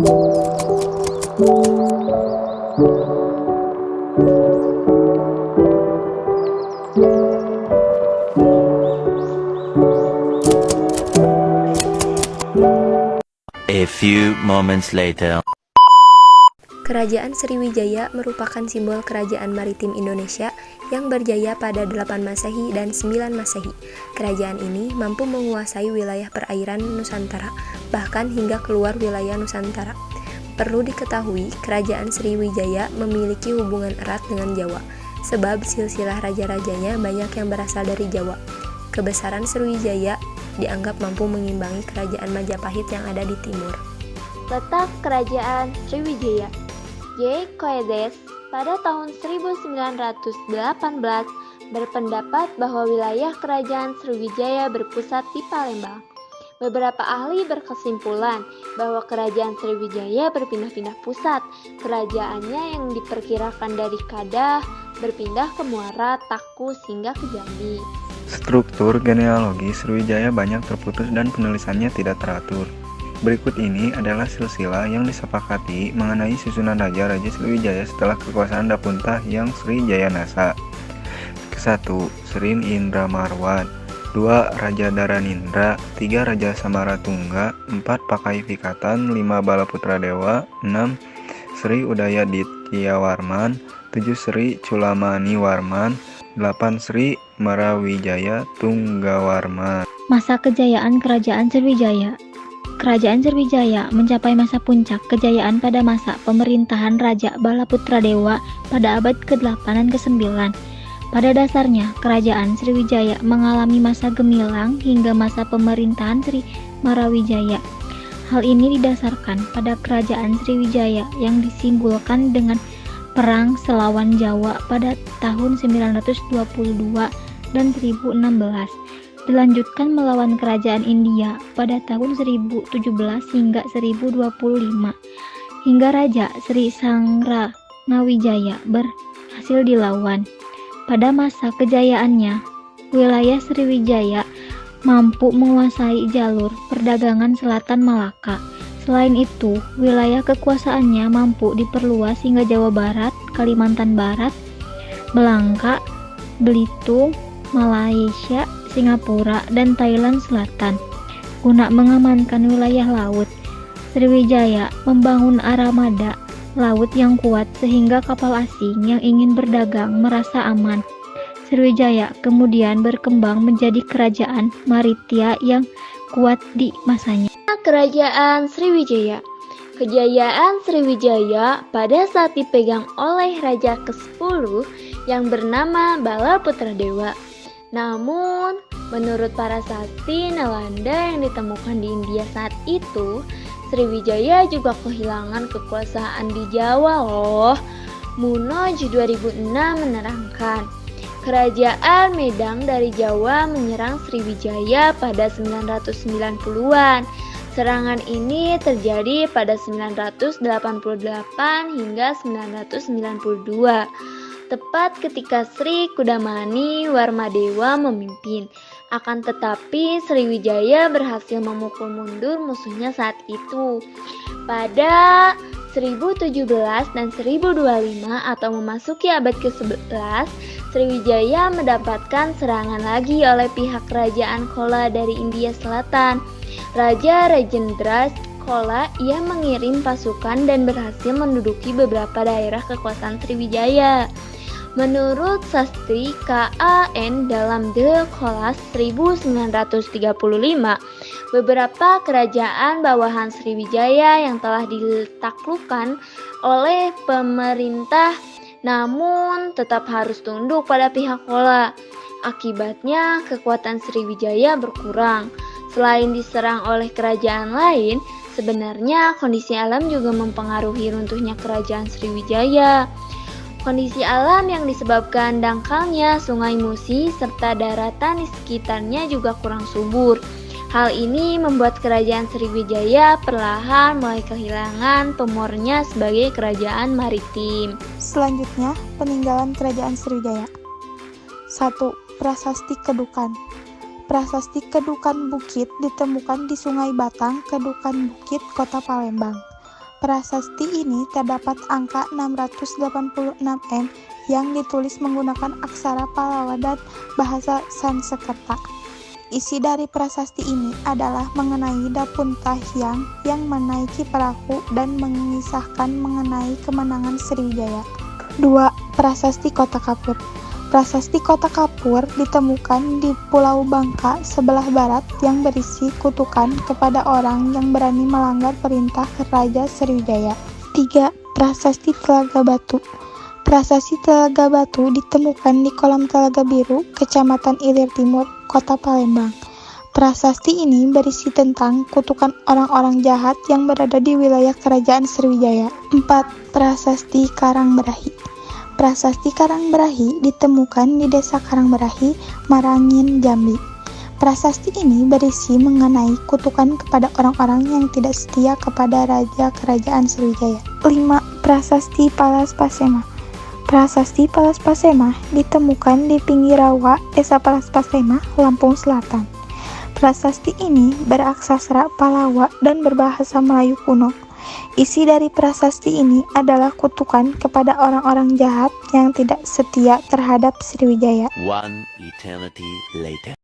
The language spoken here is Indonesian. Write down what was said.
A few moments later. Kerajaan Sriwijaya merupakan simbol kerajaan maritim Indonesia yang berjaya pada 8 Masehi dan 9 Masehi. Kerajaan ini mampu menguasai wilayah perairan Nusantara, bahkan hingga keluar wilayah Nusantara. Perlu diketahui, kerajaan Sriwijaya memiliki hubungan erat dengan Jawa, sebab silsilah raja-rajanya banyak yang berasal dari Jawa. Kebesaran Sriwijaya dianggap mampu mengimbangi kerajaan Majapahit yang ada di timur. Letak Kerajaan Sriwijaya. J. Coedes pada tahun 1918 berpendapat bahwa wilayah kerajaan Sriwijaya berpusat di Palembang. Beberapa ahli berkesimpulan bahwa kerajaan Sriwijaya berpindah-pindah pusat. Kerajaannya yang diperkirakan dari Kadah berpindah ke Muara, Takus hingga ke Jambi. Struktur genealogi Sriwijaya banyak terputus dan penulisannya tidak teratur. Berikut ini adalah silsilah yang disepakati mengenai susunan raja-raja Sriwijaya setelah kekuasaan Dapuntah yang Sri Jayanasa. Ke-1. Srin Indra Marwan. 2. Raja Daranindra. 3. Raja Samaratungga. 4. Pakai Pikatan. 5. Balaputra Dewa. 6. Sri Udaya Dityawarman. 7. Sri Culamani Warman. 8. Sri Marawijaya Tunggawarman. Masa kejayaan Kerajaan Sriwijaya. Kerajaan Sriwijaya mencapai masa puncak kejayaan pada masa pemerintahan Raja Balaputra Dewa pada abad ke-8 dan ke-9. Pada dasarnya, Kerajaan Sriwijaya mengalami masa gemilang hingga masa pemerintahan Sri Marawijaya. Hal ini didasarkan pada Kerajaan Sriwijaya yang disimbolkan dengan Perang Selawan Jawa pada tahun 922 dan 1016. Dilanjutkan melawan kerajaan India pada tahun 1017 hingga 1025, hingga Raja Sri Sangranawijaya berhasil dilawan. Pada masa kejayaannya, wilayah Sriwijaya mampu menguasai jalur perdagangan selatan Malaka. Selain itu, wilayah kekuasaannya mampu diperluas hingga Jawa Barat, Kalimantan Barat, Belangka, Belitung, Malaysia, Singapura, dan Thailand Selatan. Guna mengamankan wilayah laut, Sriwijaya membangun armada laut yang kuat sehingga kapal asing yang ingin berdagang merasa aman. Sriwijaya kemudian berkembang menjadi kerajaan maritim yang kuat di masanya. Kerajaan Sriwijaya. Kejayaan Sriwijaya pada saat dipegang oleh Raja ke-10 yang bernama Balaputra Dewa. Namun, menurut para sakti Nalanda yang ditemukan di India saat itu, Sriwijaya juga kehilangan kekuasaan di Jawa loh. Munoj 2006 menerangkan, Kerajaan Medang dari Jawa menyerang Sriwijaya pada 990-an. Serangan ini terjadi pada 988 hingga 992. Tepat ketika Sri Kudamani Warmadewa memimpin. Akan tetapi Sriwijaya berhasil memukul mundur musuhnya saat itu. Pada 1017 dan 1025 atau memasuki abad ke-11, Sriwijaya mendapatkan serangan lagi oleh pihak kerajaan Chola dari India Selatan. Raja Rajendra Chola ia mengirim pasukan dan berhasil menduduki beberapa daerah kekuasaan Sriwijaya. Menurut sastri K.A.N. dalam The Cholas 1935, beberapa kerajaan bawahan Sriwijaya yang telah ditaklukkan oleh pemerintah namun tetap harus tunduk pada pihak Chola. Akibatnya kekuatan Sriwijaya berkurang. Selain diserang oleh kerajaan lain, sebenarnya kondisi alam juga mempengaruhi runtuhnya kerajaan Sriwijaya. Kondisi alam yang disebabkan dangkalnya Sungai Musi serta daratan di sekitarnya juga kurang subur. Hal ini membuat kerajaan Sriwijaya perlahan mulai kehilangan pamornya sebagai kerajaan maritim. Selanjutnya, peninggalan kerajaan Sriwijaya. 1. Prasasti Kedukan. Prasasti Kedukan Bukit ditemukan di Sungai Batang, Kedukan Bukit, Kota Palembang. prasasti ini terdapat angka 686M yang ditulis menggunakan aksara Pallawa dan bahasa Sanskerta. Isi dari prasasti ini adalah mengenai Dapuntahyang yang menaiki perahu dan mengisahkan mengenai kemenangan Sriwijaya. 2. Prasasti Kota Kapur. Prasasti Kota Kapur ditemukan di Pulau Bangka sebelah barat yang berisi kutukan kepada orang yang berani melanggar perintah Raja Sriwijaya. 3. Prasasti Telaga Batu. Prasasti Telaga Batu ditemukan di kolam Telaga Biru, Kecamatan Ilir Timur, Kota Palembang. Prasasti ini berisi tentang kutukan orang-orang jahat yang berada di wilayah Kerajaan Sriwijaya. 4. Prasasti Karangberahi. Prasasti Karangberahi ditemukan di Desa Karangberahi, Marangin, Jambi. Prasasti ini berisi mengenai kutukan kepada orang-orang yang tidak setia kepada Raja Kerajaan Sriwijaya. 5. Prasasti Palas Pasema. Prasasti Palas Pasema ditemukan di pinggir rawa Desa Palas Pasema, Lampung Selatan. Prasasti ini beraksara Pallawa dan berbahasa Melayu kuno. Isi dari prasasti ini adalah kutukan kepada orang-orang jahat yang tidak setia terhadap Sriwijaya. One eternity later.